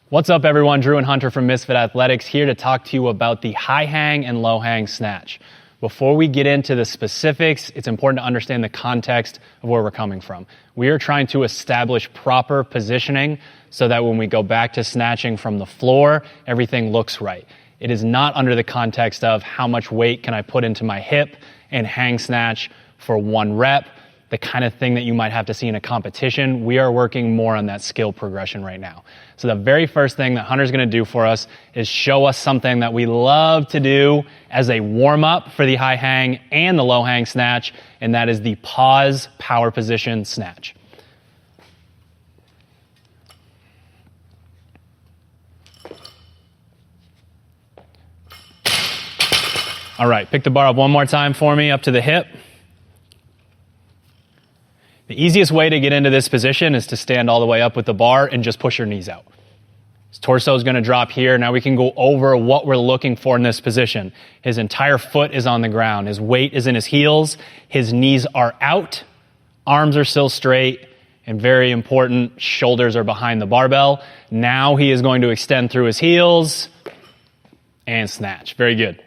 What's up everyone, Drew and Hunter from Misfit Athletics here to talk to you about the high hang and low hang snatch. Before we get into the specifics, it's important to understand the context of where we're coming from. We are trying to establish proper positioning so that when we go back to snatching from the floor, everything looks right. It is not under the context of how much weight can I put into my hip and hang snatch for one rep, the kind of thing that you might have to see in a competition. We are working more on that skill progression right now. So the very first thing that Hunter's gonna do for us is show us something that we love to do as a warm-up for the high hang and the low hang snatch, and that is the pause power position snatch. All right, pick the bar up one more time for me, up to the hip. The easiest way to get into this position is to stand all the way up with the bar and just push your knees out. His torso is going to drop here. Now we can go over what we're looking for in this position. His entire foot is on the ground. His weight is in his heels. His knees are out. Arms are still straight. And very important, shoulders are behind the barbell. Now he is going to extend through his heels and snatch. Very good.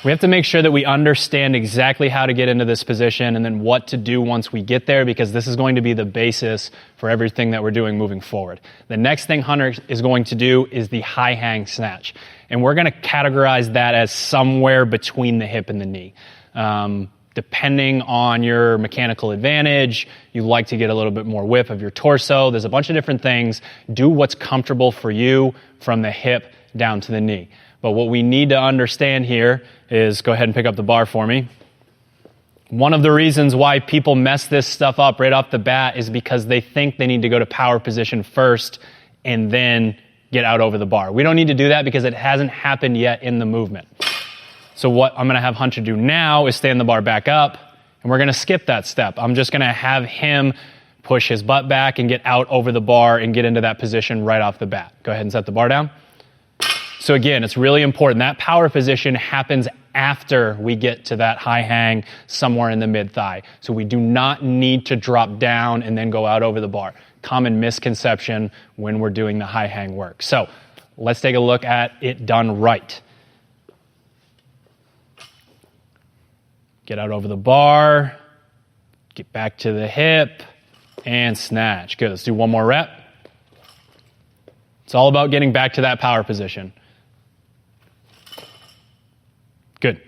We have to make sure that we understand exactly how to get into this position and then what to do once we get there, because this is going to be the basis for everything that we're doing moving forward. The next thing Hunter is going to do is the high hang snatch. And we're going to categorize that as somewhere between the hip and the knee. Depending on your mechanical advantage, you like to get a little bit more whip of your torso. There's a bunch of different things. Do what's comfortable for you from the hip down to the knee. But what we need to understand here is, go ahead and pick up the bar for me. One of the reasons why people mess this stuff up right off the bat is because they think they need to go to power position first and then get out over the bar. We don't need to do that because it hasn't happened yet in the movement. So what I'm gonna have Hunter do now is stand the bar back up, and we're gonna skip that step. I'm just gonna have him push his butt back and get out over the bar and get into that position right off the bat. Go ahead and set the bar down. So again, it's really important. That power position happens after we get to that high hang somewhere in the mid-thigh. So we do not need to drop down and then go out over the bar. Common misconception when we're doing the high hang work. So let's take a look at it done right. Get out over the bar, get back to the hip, and snatch. Good, let's do one more rep. It's all about getting back to that power position. Good.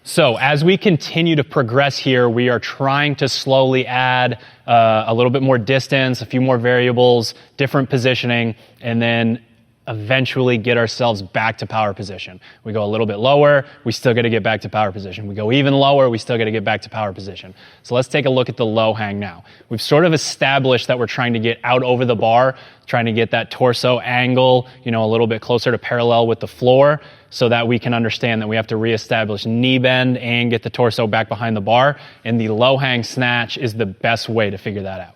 So as we continue to progress here, we are trying to slowly add a little bit more distance, a few more variables, different positioning, and then eventually get ourselves back to power position. We go a little bit lower, we still got to get back to power position. We go even lower, we still got to get back to power position. So let's take a look at the low hang now. We've sort of established that we're trying to get out over the bar, trying to get that torso angle, a little bit closer to parallel with the floor, so that we can understand that we have to reestablish knee bend and get the torso back behind the bar. And the low hang snatch is the best way to figure that out.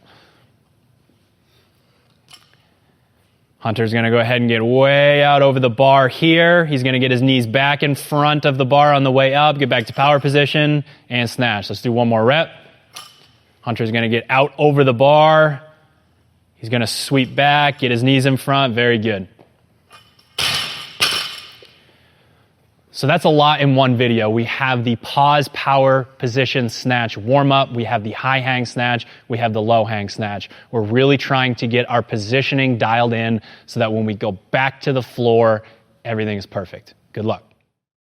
Hunter's gonna go ahead and get way out over the bar here. He's gonna get his knees back in front of the bar on the way up, get back to power position, and snatch. Let's do one more rep. Hunter's gonna get out over the bar. He's gonna sweep back, get his knees in front, very good. So that's a lot in one video. We have the pause power position snatch warm up. We have the high hang snatch. We have the low hang snatch. We're really trying to get our positioning dialed in so that when we go back to the floor, everything is perfect. Good luck.